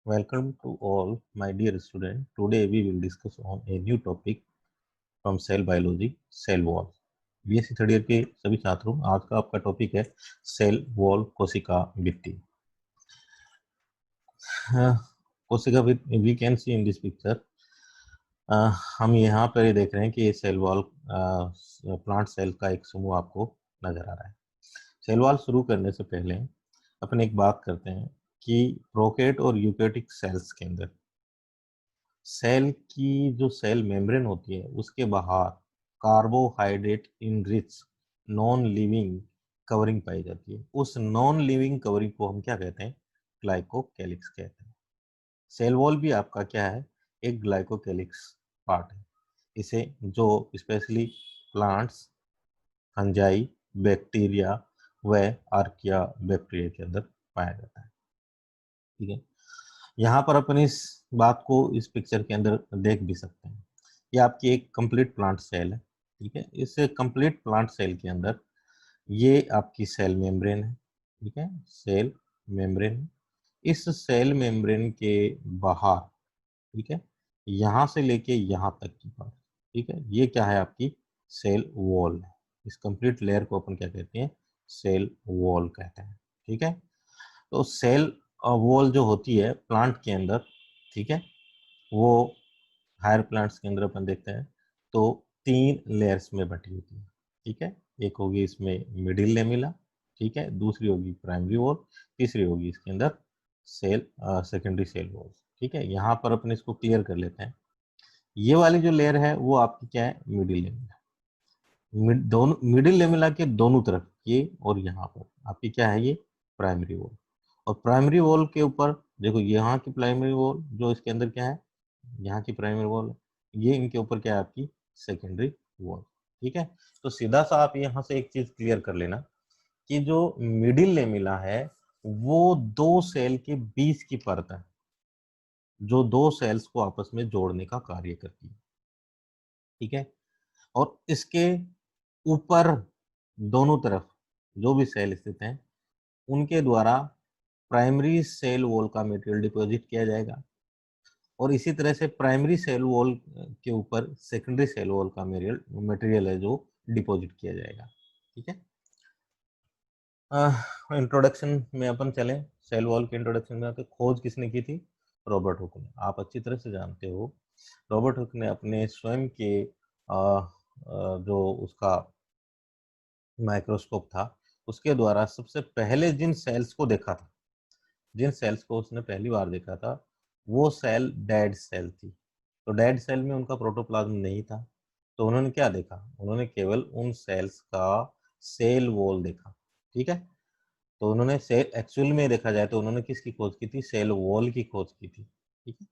Welcome to all my dear student. Today we will discuss on a new topic from cell biology, cell wall. BSc third year के सभी छात्रों, आज का आपका topic है cell wall कोशिका भित्ति। कोशिका we can see in this picture. हम यहाँ पर ये देख रहे हैं कि ये सेल वॉल प्लांट सेल का एक समूह आपको नजर आ रहा है। सेल वॉल शुरू करने से पहले अपन एक बात करते हैं कि प्रोकैरियोट और यूकैरियोटिक सेल्स के अंदर सेल की जो सेल मेम्ब्रेन होती है उसके बाहर carbohydrate in rich non living covering पाई जाती है। उस नॉन लिविंग कवरिंग को हम क्या कहते हैं? ग्लाइकोकैलिक्स कहते हैं। सेल वॉल भी आपका क्या है? एक ग्लाइकोकैलिक्स पार्ट है। इसे जो स्पेशली प्लांट्स, फंजाई, बैक्टीरिया व आर्किया बैक्टीरिया के अंदर पाया जाता है। ठीक है, यहाँ पर अपन इस बात को इस पिक्चर के अंदर देख भी सकते हैं। ये आपकी एक कंप्लीट प्लांट सेल है। ठीक है, इस कंप्लीट प्लांट सेल के अंदर ये आपकी सेल मेम्ब्रेन है। ठीक है, सेल मेम्ब्रेन। इस सेल मेम्ब्रेन के बाहर, ठीक है, यहाँ से लेके यहाँ तक की पार्ट, ठीक है, ये क्या है? आपकी सेल वॉल है। इस कंप्लीट लेयर को अपन क्या कहते हैं? सेल वॉल कहते हैं। ठीक है, तो सेल वॉल जो होती है प्लांट के अंदर, ठीक है, वो हायर प्लांट्स के अंदर अपन देखते हैं तो 3 लेयर्स में बटी होती है। ठीक है, एक होगी इसमें मिडिल लेमिला, ठीक है, दूसरी होगी प्राइमरी वॉल, तीसरी होगी इसके अंदर सेल सेकेंडरी सेल वॉल। ठीक है, यहाँ पर अपन इसको क्लियर कर लेते हैं। ये वाली जो लेयर है वो आपकी क्या है? Middle lamella. दोनों मिडिल लेमिला के दोनों तरफ, ये और यहाँ पर आपकी क्या है? ये प्राइमरी वॉल। और प्राइमरी वॉल के ऊपर देखो, यहाँ की प्राइमरी वॉल जो इसके अंदर क्या है? यहाँ की प्राइमरी वॉल, ये इनके ऊपर क्या है? आपकी सेकेंडरी वॉल। ठीक है, तो सीधा सा आप यहाँ से एक चीज क्लियर कर लेना कि जो मिडिल लेमिला है वो दो सेल के बीच की परत है जो दो सेल्स को आपस में जोड़ने का कार्य करती है। ठीक है, और इसके ऊपर दोनों तरफ जो भी सेल स्थित हैं उनके द्वारा प्राइमरी सेल वॉल का मटेरियल डिपॉजिट किया जाएगा, और इसी तरह से प्राइमरी सेल वॉल के ऊपर सेकेंडरी सेल वॉल का मटेरियल है जो डिपॉजिट किया जाएगा। ठीक है, इंट्रोडक्शन में अपन चले। सेल वॉल के इंट्रोडक्शन में आते, खोज किसने की थी? रॉबर्ट हुक ने। आप अच्छी तरह से जानते हो रॉबर्ट हुक ने अपने स्वयं के जो उसका माइक्रोस्कोप था उसके द्वारा सबसे पहले जिन सेल्स को देखा था, जिन सेल्स को उसने पहली बार देखा था, वो सेल डेड सेल थी। तो डेड सेल में उनका प्रोटोप्लाज्म नहीं था, तो उन्होंने क्या देखा? उन्होंने केवल उन सेल्स का सेल वॉल देखा। ठीक है, तो उन्होंने सेल एक्चुअल में देखा जाए तो उन्होंने किसकी खोज की थी? सेल वॉल की खोज की थी। ठीक है,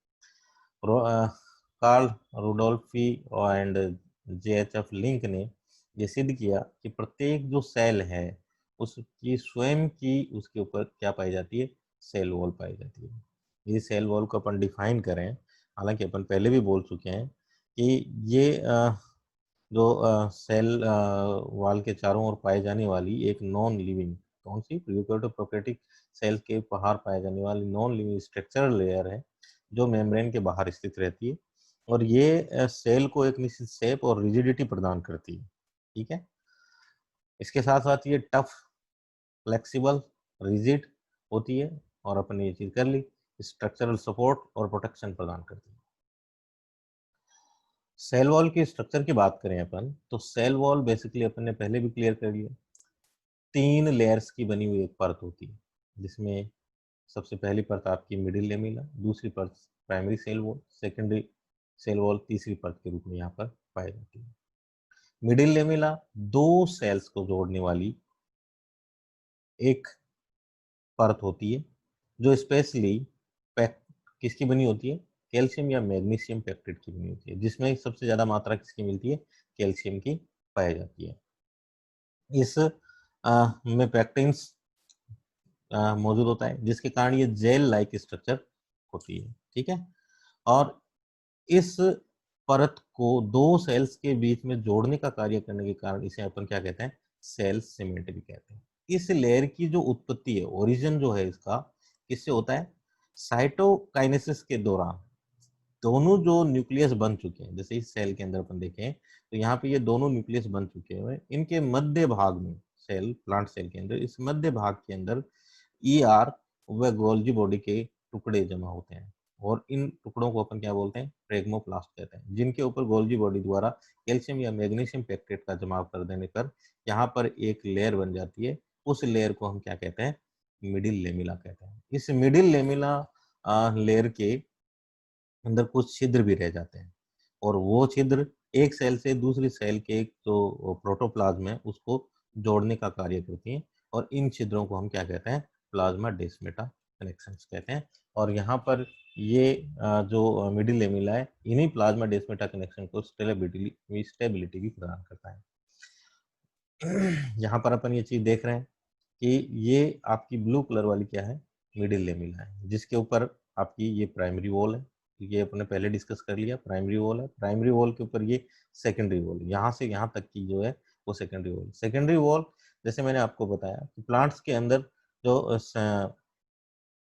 कार्ल रुडोल्फी एंड JHF लिंक ने ये सिद्ध किया कि प्रत्येक जो सेल है उसकी स्वयं की उसके ऊपर क्या पाई जाती है? सेल वॉल पाई जाती है। ये सेल वॉल को अपन डिफाइन करें, हालांकि अपन पहले भी बोल चुके हैं कि ये जो सेल वॉल के चारों ओर पाई जाने वाली एक नॉन लिविंग, कौन सी? प्रोकैरियोटिक सेल के बाहर पाई जाने वाली नॉन लिविंग स्ट्रक्चरल लेयर है जो मेम्ब्रेन के बाहर स्थित रहती है, और ये सेल को एक निश्चित शेप और रिजिडिटी प्रदान करती है। ठीक है, इसके साथ साथ ये टफ, फ्लेक्सिबल, रिजिड होती है, और अपन ये चीज कर ली, स्ट्रक्चरल सपोर्ट और प्रोटेक्शन प्रदान करती है। सेल वॉल की स्ट्रक्चर की बात करें अपन, तो सेल वॉल बेसिकली अपन ने पहले भी क्लियर कर लिया, 3 लेयर्स की बनी हुई एक परत होती है, जिसमें सबसे पहली परत आपकी मिडिल लेमिला, दूसरी परत primary cell wall, secondary cell wall तीसरी परत के रूप में यहाँ पर पाई जाती है। मिडिल लेमिला दो सेल्स को जोड़ने वाली एक परत होती है जो स्पेशली किसकी बनी होती है? कैल्शियम या मैग्नीशियम पेक्टेट की बनी होती है, जिसमें सबसे ज्यादा मात्रा किसकी मिलती है? कैल्शियम की पाई जाती है। इस में पेक्टिन्स मौजूद होता है, जिसके कारण ये जेल लाइक स्ट्रक्चर होती है। ठीक है, और इस परत को दो सेल्स के बीच में जोड़ने का कार्य करने के कारण इसे अपन क्या कहते हैं? सेल सीमेंट भी कहते हैं। इस लेयर की जो उत्पत्ति है, ओरिजिन जो है इसका, किससे होता है? साइटोकाइनेसिस के दौरान दोनों जो न्यूक्लियस बन चुके हैं, जैसे इस सेल के अंदर अपन देखें तो यहाँ पे ये दोनों न्यूक्लियस बन चुके हैं, इनके मध्य भाग में सेल, प्लांट सेल के अंदर, इस मध्य भाग के अंदर ER व गोल्जी बॉडी के टुकड़े जमा होते हैं और इन टुकड़ों को अपन क्या बोलते हैं, प्रेग्मोप्लास्ट कहते हैं, जिनके ऊपर गोल्जी बॉडी द्वारा कैल्शियम या मैग्नीशियम पेक्टेट का जमाव कर देने पर यहाँ पर एक लेयर बन जाती है। उस लेयर को हम क्या कहते हैं, मिडिल लेमिला कहते हैं। इस मिडिल लेमिला लेयर के अंदर कुछ छिद्र भी रह जाते हैं और वो छिद्र एक सेल से दूसरी सेल के जो प्रोटोप्लाज्म है उसको जोड़ने का कार्य करती हैं और इन छिद्रों को हम क्या कहते हैं, प्लाज्मा डेस्मेटा कनेक्शंस कहते हैं। और यहाँ पर ये जो मिडिल लेमिला है, इन्हीं प्लाज्मा डेस्मेटा कनेक्शन को स्टेबिलिटी भी प्रदान करता है। यहाँ पर अपन ये चीज देख रहे हैं कि ये आपकी ब्लू कलर वाली क्या है, मिडिल लेमिला है, जिसके ऊपर आपकी ये प्राइमरी वॉल है, ये अपने पहले डिस्कस कर लिया, प्राइमरी वॉल है, प्राइमरी वॉल के ऊपर ये सेकेंडरी वॉल, यहाँ से यहाँ तक की जो है वो सेकेंडरी वॉल। सेकेंडरी वॉल जैसे मैंने आपको बताया कि प्लांट्स के अंदर जो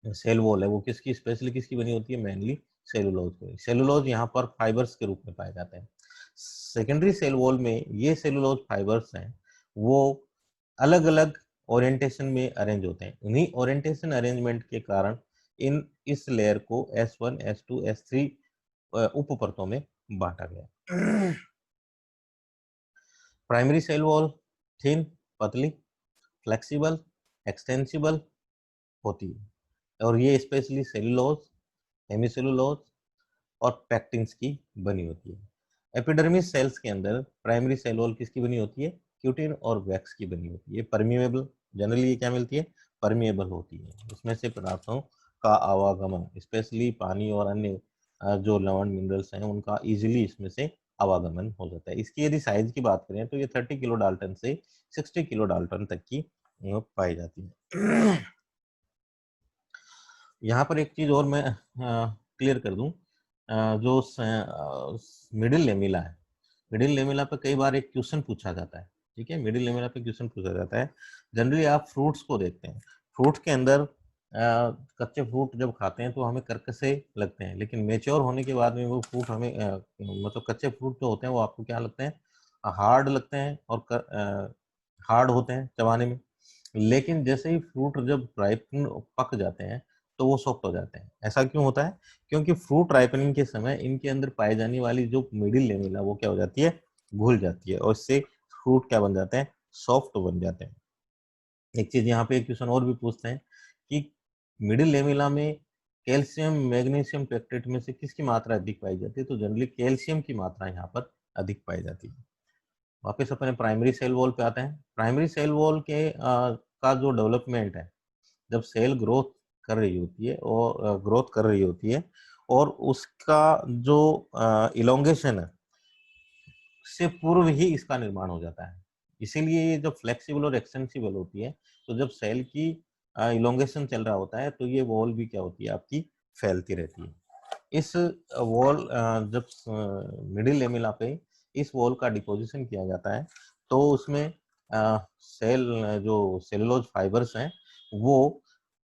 सेल वॉल है वो किसकी, स्पेशली किसकी बनी होती है, मेनली सेलुलोज की। सेलुलोज यहाँ पर फाइबर्स के रूप में पाए जाते हैं। सेकेंडरी सेल वॉल में ये सेलुलोज फाइबर्स हैं वो अलग अलग ओरिएंटेशन में अरेंज होते हैं। उन्हीं ओरिएंटेशन अरेंजमेंट के कारण इस लेयर को S1, S2, S3 उप परतों में बांटा गया। प्राइमरी सेल वॉल थिन, पतली, फ्लेक्सिबल, एक्सटेंसिबल होती है और ये स्पेशली सेलुलोज, हेमीसेलुलोज और पैक्टिन्स की बनी होती है। एपिडर्मिस सेल्स के अंदर प्राइमरी सेल वॉल किसकी बनी होती है, क्यूटिन और वैक्स की बनी होती है। परमिएबल, जनरली ये क्या मिलती है, परमिएबल होती है। इसमें से पदार्थों का आवागमन, स्पेशली पानी और अन्य जो लवण मिनरल्स हैं उनका इजीली इसमें से आवागमन हो जाता है। इसकी यदि साइज की बात करें तो ये 30 किलो डाल्टन से 60 किलो डाल्टन तक की पाई जाती है। यहाँ पर एक चीज और मैं क्लियर कर दूं, जो मिडिल लेमिला है, मिडिल लेमिला पे कई बार एक क्वेश्चन पूछा जाता है, ठीक है, मिडिल लेमिला पे क्वेश्चन पूछा जाता है। जनरली आप फ्रूट्स को देखते हैं, फ्रूट के अंदर कच्चे फ्रूट जब खाते हैं तो हमें करकसे लगते हैं, लेकिन मेच्योर होने के बाद में वो फ्रूट हमें मतलब कच्चे फ्रूट जो होते हैं वो आपको क्या लगते हैं, हार्ड लगते हैं और हार्ड होते हैं चबाने में। लेकिन जैसे ही फ्रूट जब राइपन पक जाते हैं तो वो सॉफ्ट हो जाते हैं। ऐसा क्यों होता है, क्योंकि फ्रूट राइपनिंग के समय इनके अंदर पाई जाने वाली जो मिडिल लेमिला वो क्या हो जाती है, घुल जाती है और इससे फ्रूट क्या बन जाते हैं, सॉफ्ट बन जाते हैं। एक चीज यहाँ पे एक क्वेश्चन और भी पूछते हैं कि मिडिल लेमिला में कैल्शियम मैग्नीशियम पेक्टेट में से किसकी मात्रा अधिक पाई जाती है, तो जनरली कैल्शियम की मात्रा यहाँ पर अधिक पाई जाती है। वापस अपने प्राइमरी सेल वॉल पे आते हैं। प्राइमरी सेल वॉल के का जो डेवलपमेंट है, जब सेल ग्रोथ कर रही होती है और ग्रोथ कर रही होती है और उसका जो इलोंगेशन है से पूर्व ही इसका निर्माण हो जाता है। इसीलिए ये जब फ्लेक्सिबल और एक्सटेंसिबल होती है तो जब सेल की इलोंगेशन चल रहा होता है तो ये वॉल भी क्या होती है, आपकी फैलती रहती है। इस वॉल जब मिडिल लेमिला पे इस वॉल का डिपोजिशन किया जाता है तो उसमें सेल जो सेलुलोज फाइबर्स हैं वो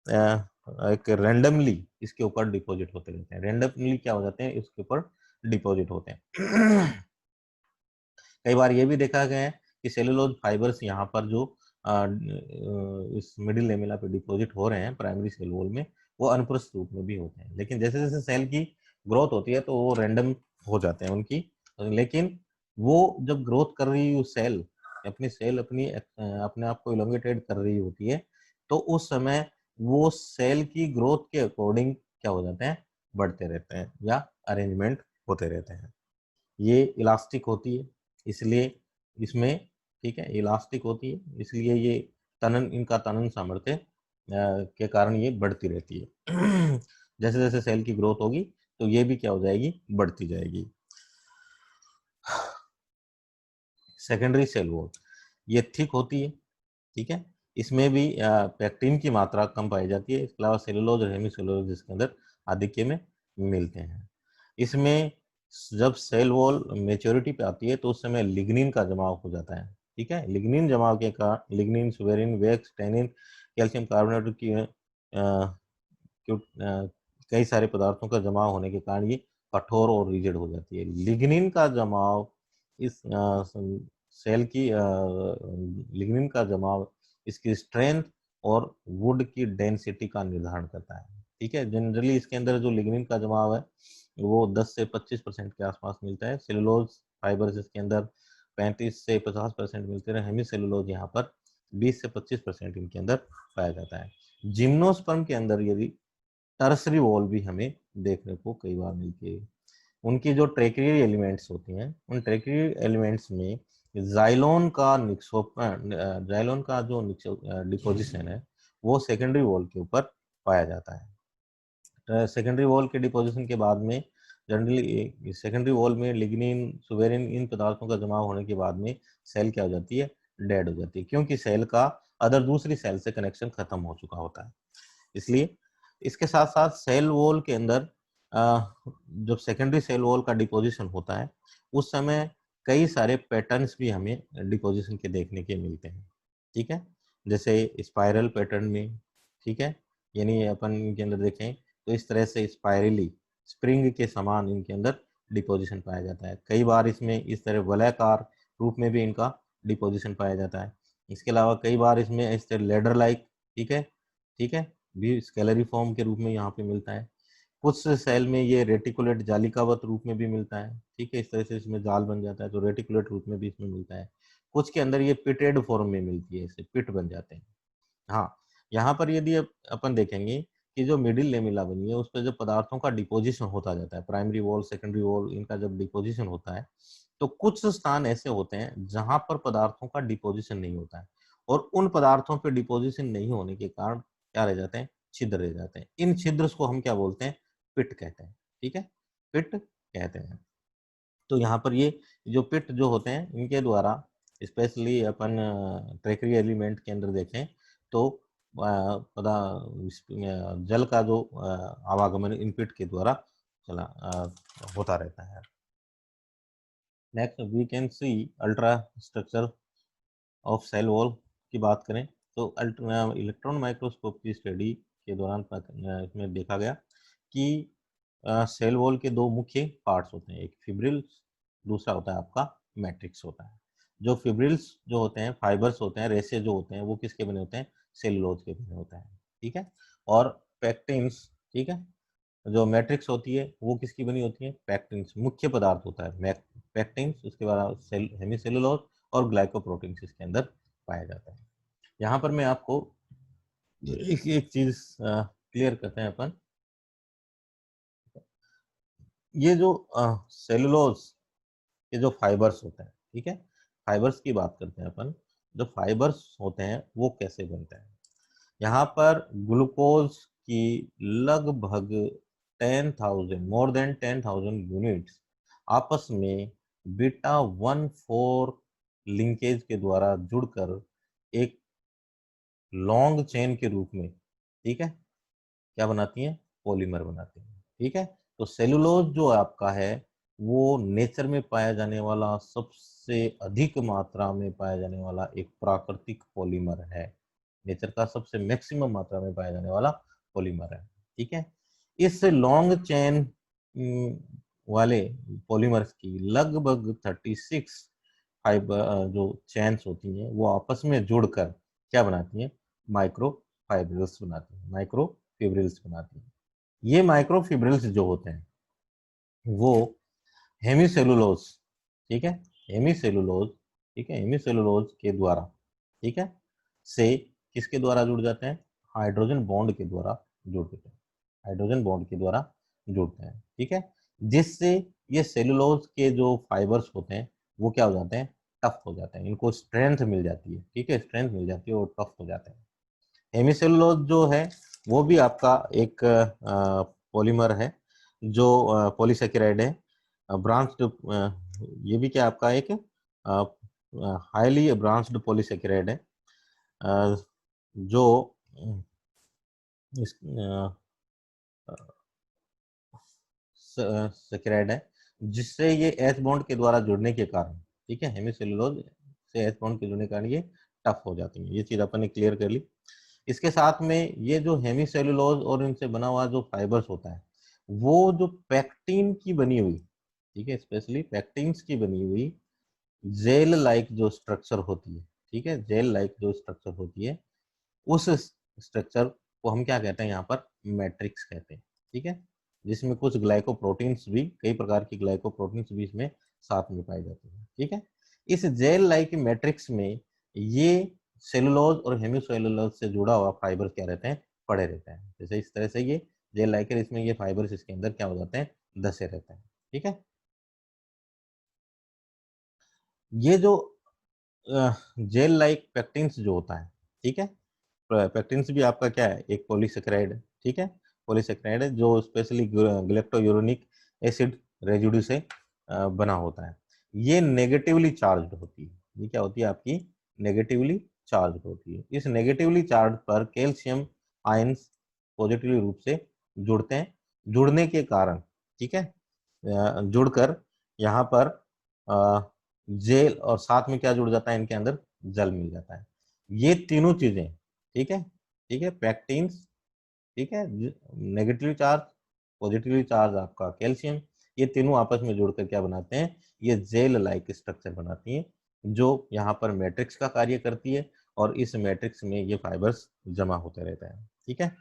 एक रैंडमली इसके ऊपर डिपॉजिट होते रहते हैं। रैंडमली क्या हो जाते हैं, इसके ऊपर डिपॉजिट होते हैं। कई बार ये भी देखा गया है कि सेलुलोज फाइबर्स यहाँ पर जो इस मिडिल लेमिला पे डिपॉजिट हो रहे हैं प्राइमरी सेल वॉल में, वो अनुप्रस्थ रूप में भी होते हैं। लेकिन जैसे जैसे सेल की ग्रोथ होती है तो वो रैंडम हो जाते हैं उनकी, लेकिन वो जब ग्रोथ कर रही है सेल अपनी अपने आप को इलोंगेटेड कर रही होती है तो उस समय वो सेल की ग्रोथ के अकॉर्डिंग क्या हो जाते हैं, बढ़ते रहते हैं या अरेंजमेंट होते रहते हैं। ये इलास्टिक होती है इसलिए इसमें, ठीक है, इलास्टिक होती है इसलिए ये तनन, इनका तनन सामर्थ्य के कारण ये बढ़ती रहती है। जैसे जैसे सेल की ग्रोथ होगी तो ये भी क्या हो जाएगी, बढ़ती जाएगी। सेकेंडरी सेल वॉल ये थिक होती है, ठीक है, इसमें भी पैक्टिन की मात्रा कम पाई जाती है। इसके अलावा सेलुलोज और हेमीसेलुलोज इसके अंदर आधिक्य में मिलते हैं। इसमें जब सेल वॉल मेच्योरिटी पे आती है तो उस समय लिग्निन का जमाव हो जाता है, ठीक है। लिग्निन जमाव के कारण lignin, suberin, wax, tannin, calcium carbonate की कई सारे पदार्थों का जमाव होने के कारण ये कठोर और रिजिड हो जाती है। लिग्निन का जमाव इस सेल की लिग्निन का जमाव इसकी स्ट्रेंथ और वुड की डेंसिटी का निर्धारण करता है। ठीक है, जनरली इसके अंदर जो लिग्निन का जमाव है वो 10 से 25% के आसपास मिलता है। सेलुलोज फाइबर्स इसके अंदर 35 से 50% मिलते हैं। हेमी सेलुलोज यहाँ पर 20 से 25% इनके अंदर पाया जाता है। जिम्नोस्पर्म के अंदर यदि टर्सरी वॉल भी हमें देखने को कई बार मिलती है। उनकी जो ट्रेक्रियरी एलिमेंट्स होती हैं, उन ट्रेक्रियरी एलिमेंट्स में जाइलोन का जाइलोन का जो डिपोजिशन है वो सेकेंडरी वॉल के ऊपर पाया जाता है। सेकेंडरी वॉल के डिपोजिशन के बाद में जनरली सेकेंडरी वॉल में लिग्निन, सुवेरिन, इन पदार्थों का जमा होने के बाद में सेल क्या हो जाती है, डेड हो जाती है, क्योंकि सेल का अदर दूसरी सेल से कनेक्शन खत्म हो चुका होता है। इसलिए इसके साथ साथ सेल वॉल के अंदर जब सेकेंडरी सेल वॉल का डिपोजिशन होता है उस समय कई सारे पैटर्न्स भी हमें डिपोजिशन के देखने के मिलते हैं। ठीक है, जैसे स्पाइरल पैटर्न में, ठीक है, यानी अपन इनके अंदर देखें तो इस तरह से स्पाइरली स्प्रिंग के समान इनके अंदर डिपोजिशन पाया जाता है। कई बार इसमें इस तरह वलयाकार रूप में भी इनका डिपोजिशन पाया जाता है। इसके अलावा कई बार इसमें इस तरह लेडर लाइक, ठीक है, भी स्केलरी फॉर्म के रूप में यहाँ पे मिलता है। कुछ सेल में ये रेटिकुलेट जालिकावत रूप में भी मिलता है। ठीक है, इस तरह से इसमें जाल बन जाता है तो रेटिकुलेट रूप में भी इसमें मिलता है। कुछ के अंदर ये पिटेड फॉर्म में मिलती है, इसे पिट बन जाते हैं। हाँ, यहाँ पर यदि अपन देखेंगे कि जो मिडिल लेमिला बनी है उस पर जब पदार्थों का डिपोजिशन होता जाता है, प्राइमरी वॉल, सेकेंडरी वॉल, इनका जब डिपोजिशन होता है तो कुछ स्थान ऐसे होते हैं जहां पर पदार्थों का डिपोजिशन नहीं होता है और उन पदार्थों पर डिपोजिशन नहीं होने के कारण क्या रह जाते हैं, छिद्र रह जाते हैं। इन छिद्र को हम क्या बोलते हैं, पिट कहते हैं। ठीक है, पिट कहते हैं। तो यहाँ पर ये जो पिट जो होते हैं इनके द्वारा स्पेशली अपन ट्रेक्री एलिमेंट के अंदर देखें तो पदा जल का जो आवागमन इन पिट के द्वारा चला होता रहता है। Next we can see ultra structure of cell wall की बात करें तो इलेक्ट्रॉन माइक्रोस्कोप की स्टडी के दौरान इसमें देखा गया कि सेल वॉल के दो मुख्य पार्ट्स होते हैं, एक फिब्रिल्स, दूसरा होता है आपका मैट्रिक्स होता है। जो फिब्रिल्स जो होते हैं, फाइबर्स होते हैं, रेसे जो होते हैं वो किसके बने होते हैं, सेलुलोज के बने होते हैं। ठीक है, और पैक्टिन्स, ठीक है, जो मैट्रिक्स होती है वो किसकी बनी होती है, पैक्टिन्स, मुख्य पदार्थ होता है पैक्टिन्स, उसके बाद हेमीसेलुलोज और ग्लाइकोप्रोटीन्स इसके अंदर पाया जाता है। यहाँ पर मैं आपको एक चीज क्लियर करते हैं अपन, ये जो सेलुलोज के जो फाइबर्स होते हैं, ठीक है, फाइबर्स की बात करते हैं अपन, जो फाइबर्स होते हैं वो कैसे बनते हैं। यहाँ पर ग्लूकोज की लगभग 10,000 मोर देन 10,000 यूनिट्स आपस में बीटा 1,4 लिंकेज के द्वारा जुड़कर एक लॉन्ग चेन के रूप में, ठीक है, क्या बनाती हैं, पॉलीमर बनाती हैं। ठीक है, तो सेलुलोज जो आपका है वो नेचर में पाया जाने वाला सबसे अधिक मात्रा में पाया जाने वाला एक प्राकृतिक पॉलीमर है, नेचर का सबसे मैक्सिमम मात्रा में पाया जाने वाला पॉलीमर है। ठीक है, इस लॉन्ग चेन वाले पॉलीमर्स की लगभग 36 फाइबर जो चेन्स होती हैं वो आपस में जुड़कर क्या बनाती हैं, माइक्रोफाइब्रिल्स बनाती हैं, माइक्रोफिब्रिल्स बनाती हैं। ये माइक्रोफिब्रिल्स जो होते हैं वो हेमीसेलुलोज, ठीक है, हेमीसेलुलोज, ठीक है, हेमीसेलुलोज के द्वारा, ठीक है, से किसके द्वारा जुड़ जाते हैं, हाइड्रोजन बॉन्ड के द्वारा जुड़ते हैं, हाइड्रोजन बॉन्ड के द्वारा जुड़ते हैं। ठीक है, जिससे ये सेलुलोज के जो फाइबर्स होते हैं वो क्या हो जाते हैं, टफ हो जाते हैं, इनको स्ट्रेंथ मिल जाती है। ठीक है, स्ट्रेंथ मिल जाती है और टफ हो जाते हैं। हेमिसेलुलोज जो है वो भी आपका एक पॉलीमर है जो पॉलीसेकेराइड है, ब्रांच्ड, ये भी क्या आपका एक हाईली ब्रांच्ड पॉलीसेकेराइड है जो इस सेकेराइड है जिससे ये एच बॉन्ड के द्वारा जुड़ने के कारण, ठीक है, हेमिसेलुलोज से एच बॉन्ड के जुड़ने के कारण ये टफ हो जाती है। ये चीज अपन ने क्लियर कर ली। इसके साथ में ये जो हेमीसेलुलोज और इनसे बना हुआ जो फाइबर्स होता है, वो जो पैक्टिन की बनी हुई, ठीक है, स्पेशली पैक्टिन्स की बनी हुई जेल लाइक जो स्ट्रक्चर होती है, ठीक है, जेल लाइक जो स्ट्रक्चर होती है, उस स्ट्रक्चर को हम क्या कहते हैं, यहाँ पर मैट्रिक्स कहते हैं, ठीक है, जिसमें कुछ ग्लाइकोप्रोटीन्स भी, कई प्रकार की ग्लाइकोप्रोटीन्स भी इसमें साथ में पाई जाती है, ठीक है। इस जेल लाइक मैट्रिक्स में ये सेलुलोज और हेमिसेलुलोज से जुड़ा हुआ फाइबर क्या रहते हैं, पड़े रहते हैं। जैसे इस तरह से ये जेल लाइक है, इसमें ये फाइबर्स इसके अंदर क्या हो जाते हैं, धसे रहते हैं, ठीक है। ये जो जेल लाइक पेक्टिन्स जो होता है, ठीक है, पेक्टिन्स भी आपका क्या है, एक पॉलीसेकेराइड है, ठीक है, पॉलीसेकेराइड है जो स्पेशली ग्लेक्टोयूरोनिक एसिड रेजिड्यू से बना होता है। ये नेगेटिवली चार्ज्ड होती है, ये क्या होती है आपकी, नेगेटिवली चार्ज होती है। इस नेगेटिवली चार्ज पर कैल्शियम आयंस पॉजिटिवली रूप से जुड़ते हैं, जुड़ने के कारण, ठीक है, जुड़कर यहाँ पर जेल और साथ में क्या जुड़ जाता है, इनके अंदर जल मिल जाता है। ये तीनों चीजें, ठीक है, ठीक है, पैक्टिन्स, ठीक है, नेगेटिव चार्ज, पॉजिटिवली चार्ज आपका कैल्शियम, ये तीनों आपस में जुड़कर क्या बनाते हैं, ये जेल लाइक स्ट्रक्चर बनाती हैं, जो यहाँ पर मैट्रिक्स का कार्य करती है, और इस मैट्रिक्स में ये फाइबर्स जमा होते रहते हैं, ठीक है।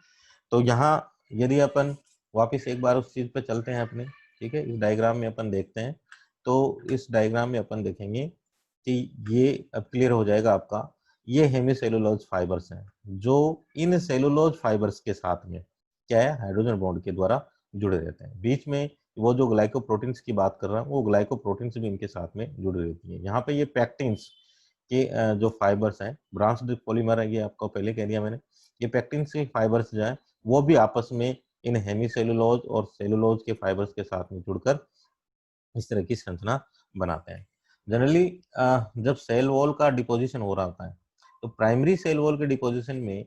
तो यहाँ यदि अपन वापस एक बार उस चीज पे चलते हैं अपने, ठीक है, इस डायग्राम में अपन देखते हैं, तो इस डायग्राम में अपन देखेंगे कि ये अब क्लियर हो जाएगा आपका, ये हेमीसेलुलोज फाइबर्स हैं, जो इन सेलुलोज फाइबर्स के साथ में क्या है, हाइड्रोजन बॉन्ड के द्वारा जुड़े रहते हैं। बीच में वो जो ग्लाइकोप्रोटीन्स की बात कर रहा हूँ, वो ग्लाइकोप्रोटीन्स भी इनके साथ में जुड़ी रहती है। यहाँ पे ये पैक्टिन्स के जो फाइबर्स हैं, ब्रांच्ड पॉलीमर है, ये आपको पहले कह दिया मैंने, ये पैक्टिन्स के फाइबर्स जो है वो भी आपस में इन हेमीसेलुलोज और सेलुलोज के फाइबर्स के साथ में जुड़कर इस तरह की संरचना बनाते हैं। जनरली जब सेल वॉल का डिपोजिशन हो रहा होता है, तो प्राइमरी सेल वॉल के डिपोजिशन में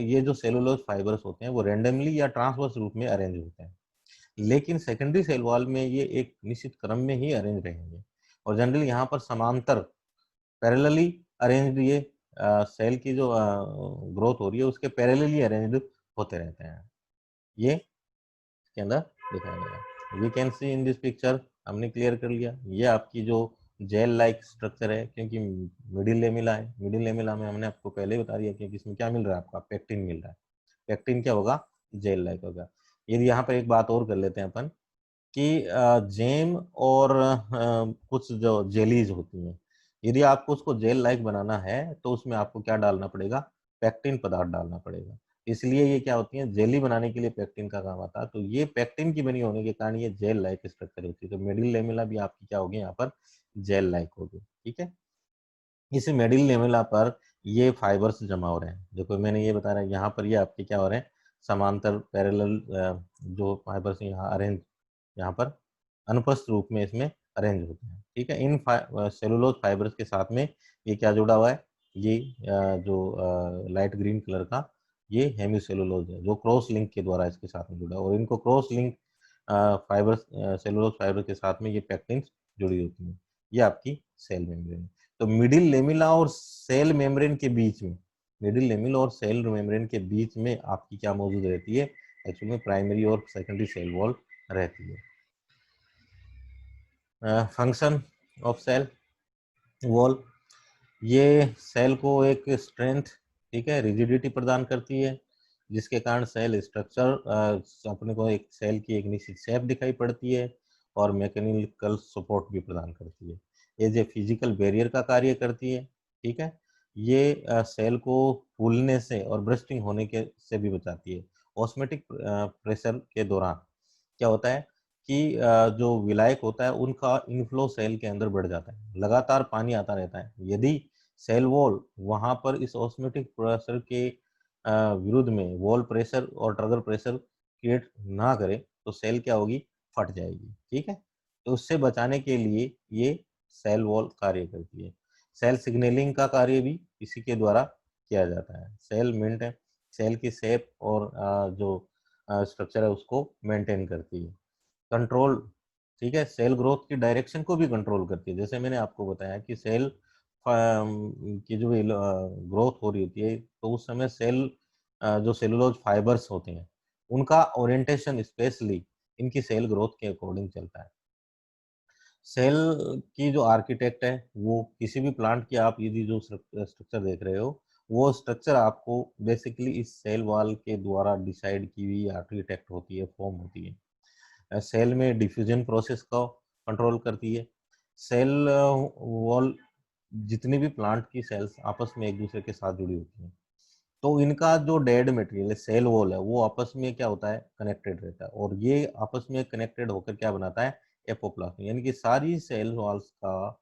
ये जो सेलुलोज फाइबर्स होते हैं वो रेंडमली या ट्रांसवर्स रूप में अरेंज होते हैं, लेकिन सेकेंडरी सेल वॉल में ये एक निश्चित क्रम में ही अरेंज रहेंगे, और जनरली यहाँ पर समांतर पैरेलली अरेंज्ड ये सेल की जो ग्रोथ हो रही है उसके पैरेलली अरेंज्ड होते रहते हैं। ये इसके अंदर दिखाया गया, we can see in this picture, हमने क्लियर कर लिया, ये आपकी जो जेल लाइक स्ट्रक्चर है, क्योंकि मिडिल लेमिला है, मिडिल लेमिला में हमने आपको पहले ही बता दिया कि इसमें क्या मिल रहा है, आपका पेक्टिन मिल रहा है, पेक्टिन क्या होगा, जेल लाइक होगा। यदि यहाँ पर एक बात और कर लेते हैं अपन कि जेम और कुछ जो जेलीज होती हैं, यदि आपको उसको जेल लाइक बनाना है तो उसमें आपको क्या डालना पड़ेगा, पैक्टिन पदार्थ डालना पड़ेगा, इसलिए ये क्या होती है, जेली बनाने के लिए पैक्टिन का काम आता है। तो ये पैक्टिन की बनी होने के कारण ये जेल लाइक स्ट्रक्चर होती है, तो मिडिल लेमिला भी आपकी क्या होगी, यहाँ पर जेल लाइक होगी, ठीक है। इस मिडिल लेमिला पर ये फाइबर्स जमा हो रहे हैं, देखो मैंने ये बता रहा है, यहाँ पर ये आपके क्या हो रहे हैं, समांतर पैरेलल जो फाइबर्स यहाँ अरेंज, यहाँ पर अनुपस्थित रूप में इसमें अरेंज होते हैं, ठीक है। इन सेलुलोज फाइबर्स के साथ में ये क्या जुड़ा हुआ है, ये जो लाइट ग्रीन कलर का ये हेमीसेलुलोज है, जो क्रॉस लिंक के द्वारा इसके साथ में जुड़ा है, और इनको cross link fibres, cellulose fibre के साथ में ये पैक्टिन्स जुड़ी होती हैं, ये आपकी सेल मेम्ब्रेन। तो मिडिल लेमिला और सेल मेम्ब्रेन के बीच में, मिडिल लेमिला और सेल मेम्ब्रेन के बीच में आपकी क्या मौजूद रहती है, एक्चुअली में प्राइमरी और सेकेंडरी सेल वॉल रहती है। फंक्शन ऑफ सेल वॉल, ये सेल को एक स्ट्रेंथ, ठीक है, रिजिडिटी प्रदान करती है, जिसके कारण सेल स्ट्रक्चर अपने को एक सेल की एक निश्चित शेप दिखाई पड़ती है, और मैकेनिकल सपोर्ट भी प्रदान करती है। ये जो फिजिकल बैरियर का कार्य करती है, ठीक है, ये सेल को फूलने से और ब्रस्टिंग होने के से भी बचाती है। ऑस्मेटिक प्रेशर के दौरान क्या होता है कि जो विलायक होता है उनका इनफ्लो सेल के अंदर बढ़ जाता है, लगातार पानी आता रहता है, यदि सेल वॉल वहां पर इस ऑस्मेटिक प्रेशर के विरुद्ध में वॉल प्रेशर और ट्रगर प्रेशर क्रिएट ना करे तो सेल क्या होगी, फट जाएगी, ठीक है। तो उससे बचाने के लिए ये सेल वॉल कार्य करती है। सेल सिग्नलिंग का कार्य भी इसी के द्वारा किया जाता है। सेल मेंटेन, सेल की शेप और जो स्ट्रक्चर है उसको मेंटेन करती है। कंट्रोल, ठीक है, सेल ग्रोथ की डायरेक्शन को भी कंट्रोल करती है। जैसे मैंने आपको बताया कि सेल की जो ग्रोथ हो रही होती है, तो उस समय सेल जो सेलुलोज फाइबर्स होते हैं उनका ओरिएंटेशन स्पेशली इनकी सेल ग्रोथ के अकॉर्डिंग चलता है। सेल की जो आर्किटेक्ट है वो किसी भी प्लांट की आप यदि जो स्ट्रक्चर देख रहे हो, वो स्ट्रक्चर आपको बेसिकली इस सेल वॉल के द्वारा डिसाइड की हुई आर्किटेक्ट होती है, फॉर्म होती है। सेल में डिफ्यूजन प्रोसेस को कंट्रोल करती है। सेल वॉल जितनी भी प्लांट की सेल्स आपस में एक दूसरे के साथ जुड़ी होती हैं, तो इनका जो डेड मटेरियल है सेल वॉल है वो आपस में क्या होता है, कनेक्टेड रहता है, और ये आपस में कनेक्टेड होकर क्या बनाता है, एपोप्लाज्म। यानी कि सारी सेल वॉल्स का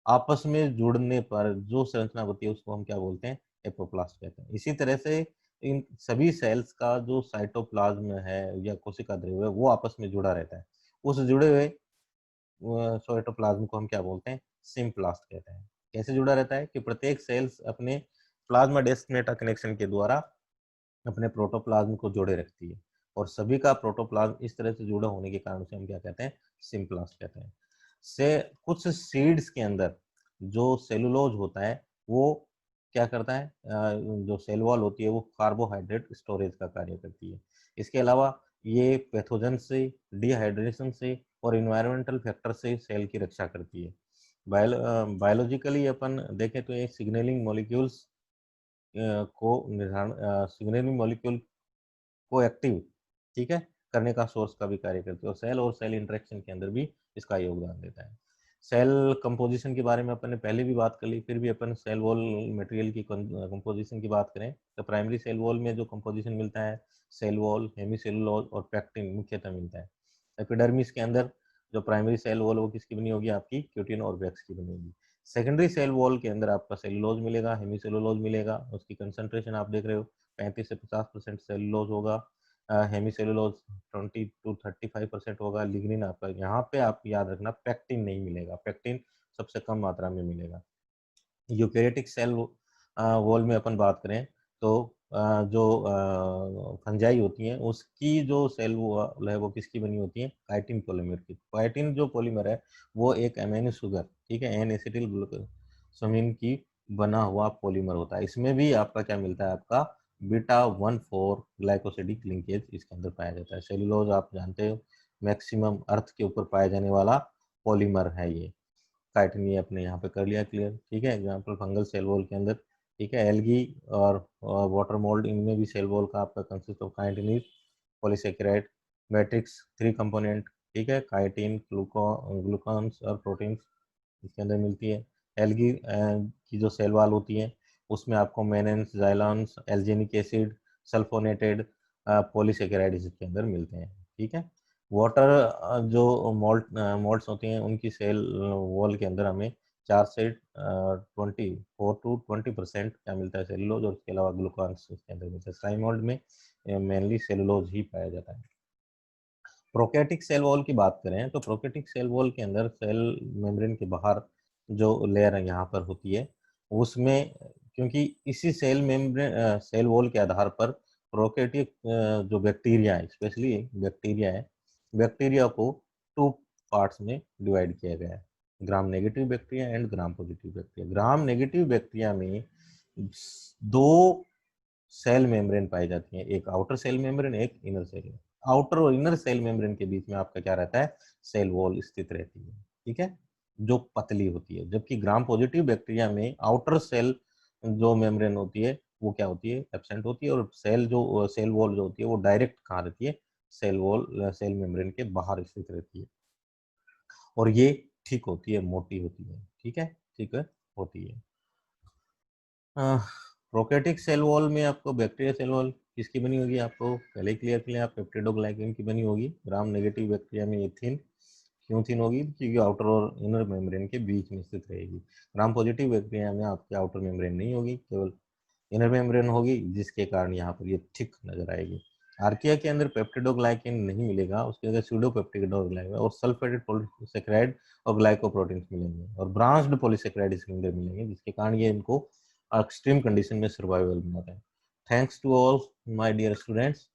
आपस में जुड़ने पर जो संरचना होती है उसको हम क्या बोलते हैं, एपोप्लास्ट कहते हैं। इसी तरह से इन सभी सेल्स का जो साइटोप्लाज्म है या कोशिका द्रव्य है वो आपस में जुड़ा रहता है। उस जुड़े हुए साइटोप्लाज्म को हम क्या बोलते हैं, सिम्प्लास्ट कहते हैं। कैसे जुड़ा रहता है कि प्रत्येक सेल्स अपने प्लाज्मा डेस्टिनेटा कनेक्शन के द्वारा अपने प्रोटोप्लाज्म को जोड़े रखती है, और सभी का प्रोटोप्लाज्म इस तरह से जुड़ा होने के कारण से हम क्या कहते हैं, सिम्प्लास्ट कहते हैं। से कुछ सीड्स के अंदर जो सेलुलोज होता है वो क्या करता है, जो सेल वॉल होती है वो कार्बोहाइड्रेट स्टोरेज का कार्य करती है। इसके अलावा ये पैथोजन से, डिहाइड्रेशन से और इन्वायरमेंटल फैक्टर से सेल की रक्षा करती है। बायोलॉजिकली अपन देखें तो ये सिग्नलिंग मॉलिक्यूल्स को निर्धारण, सिग्नलिंग मॉलिक्यूल को एक्टिव, ठीक है, करने का सोर्स का भी कार्य करती है, और सेल इंटरेक्शन के अंदर भी इसका योगदान देता है। सेल कंपोजिशन के बारे में अपन ने पहले भी बात कर ली, फिर भी अपन सेल वॉल मटेरियल की कंपोजिशन की बात करें तो प्राइमरी सेल वॉल में जो कंपोजिशन मिलता है, सेल वॉल, हेमीसेलुलोज और पैक्टिन मुख्यतः मिलता है। एपिडर्मिस के अंदर जो प्राइमरी सेल वॉल वो किसकी बनी होगी, आपकी क्यूटिन और वैक्स की बनी होगी। सेकेंडरी सेल वॉल के अंदर आपका सेलुलोज मिलेगा, हेमीसेलुलोज मिलेगा, उसकी कंसंट्रेशन आप देख रहे हो 35 से 50% सेलुलोज होगा, हेमीसेलुलोज 20 to 35% होगा, लिग्निन आपका, यहाँ पे आप याद रखना पैक्टिन नहीं मिलेगा, पैक्टिन सबसे कम मात्रा में मिलेगा। यूकेरियोटिक सेल वॉल में अपन बात करें तो जो फंजाई होती हैं उसकी जो सेल वॉल है वो किसकी बनी होती है, काइटिन पॉलीमर की। काइटिन जो पॉलीमर है वो एक अमीनो शुगर, ठीक है, एन एसिटिल ग्लूकोसामिन की बना हुआ पॉलीमर होता है। इसमें भी आपका क्या मिलता है, आपका β14 ग्लाइकोसिडिक लिंकेज इसके अंदर पाया जाता है। सेलुलोज आप जानते हो मैक्सिमम अर्थ के ऊपर पाया जाने वाला पॉलीमर है ये। काइटिन ये अपने यहाँ पे कर लिया क्लियर, ठीक है। एग्जाम्पल फंगल सेल वॉल के अंदर, ठीक है, एल्गी और वाटर मोल्ड, इनमें भी सेल वॉल का आपका consist of chitin, polysaccharide, matrix 3 component, ठीक है, काइटिन, ग्लूकॉन्स और प्रोटीन्स इसके अंदर मिलती है। एल्गी की जो सेल वॉल होती है उसमें आपको मेनेंस, जाइलॉन्स, एल्जेनिक एसिड, सल्फोनेटेड पॉलीसेकेराइड इसके अंदर मिलते हैं, ठीक है। वाटर जो मोल्ट्स होती हैं उनकी सेल वॉल के अंदर हमें 4 से 24 to 20% क्या मिलता है, सेलुलोज, और इसके अलावा ग्लूकॉन्स इसके अंदर मिलता है। स्लाइम मोल्ड में मेनली सेलुलोज ही पाया जाता है। प्रोकैटिक सेल वॉल की बात करें तो प्रोकैटिक सेल वॉल के अंदर सेल मेम्ब्रेन के बाहर जो लेयर यहाँ पर होती है उसमें, क्योंकि इसी सेल मेम्ब्रेन सेल वॉल के आधार पर प्रोकैटिक जो बैक्टीरिया है, स्पेशली बैक्टीरिया है, बैक्टीरिया को 2 पार्ट्स में डिवाइड किया गया है, gram negative bacteria and gram positive bacteria. Gram negative bacteria में 2 सेल मेम्ब्रेन पाई जाती है, एक आउटर सेल मेम्ब्रेन, एक इनर सेल। आउटर और इनर सेल मेम्ब्रेन के बीच में आपका क्या रहता है, सेल वॉल स्थित रहती है, ठीक है, जो पतली होती है। जबकि ग्राम पॉजिटिव बैक्टीरिया में आउटर सेल जो मेम्ब्रेन होती है वो क्या होती है, एब्सेंट होती है, और सेल वॉल जो होती है वो डायरेक्ट कहाँ रहती है, सेल मेम्ब्रेन के बाहर स्थित रहती है, और ये ठीक होती है, मोटी होती है, ठीक है, ठीक है, होती है। प्रोकैटिक सेल वॉल में आपको बैक्टीरिया सेल वॉल किसकी बनी होगी, आपको पहले ही क्लियर किया, पेप्टिडोग्लाइकेन की बनी होगी। ग्राम नेगेटिव बैक्टीरिया में ये थिन, क्यों थिन होगी, क्योंकि आउटर और इनर मेम्ब्रेन के बीच में स्थित रहेगी। ग्राम पॉजिटिव बैक्टीरिया में आपकी आउटर मेम्ब्रेन नहीं होगी, केवल इनर मेम्ब्रेन होगी, जिसके कारण यहाँ पर ये थिक नजर आएगी। आर्किया के अंदर पेप्टिडोग्लाइकेन नहीं मिलेगा, उसके अंदर सूडो पेप्टिडोग्लाइकेन और सल्फेटेड पॉलीसेकेराइड और ग्लाइकोप्रोटीन्स मिलेंगे, और ब्रांच्ड पॉलीसेकेराइड इसके अंदर मिलेंगे, जिसके कारण ये इनको एक्सट्रीम कंडीशन में सर्वाइवल बनाते हैं। Thanks to all my dear students.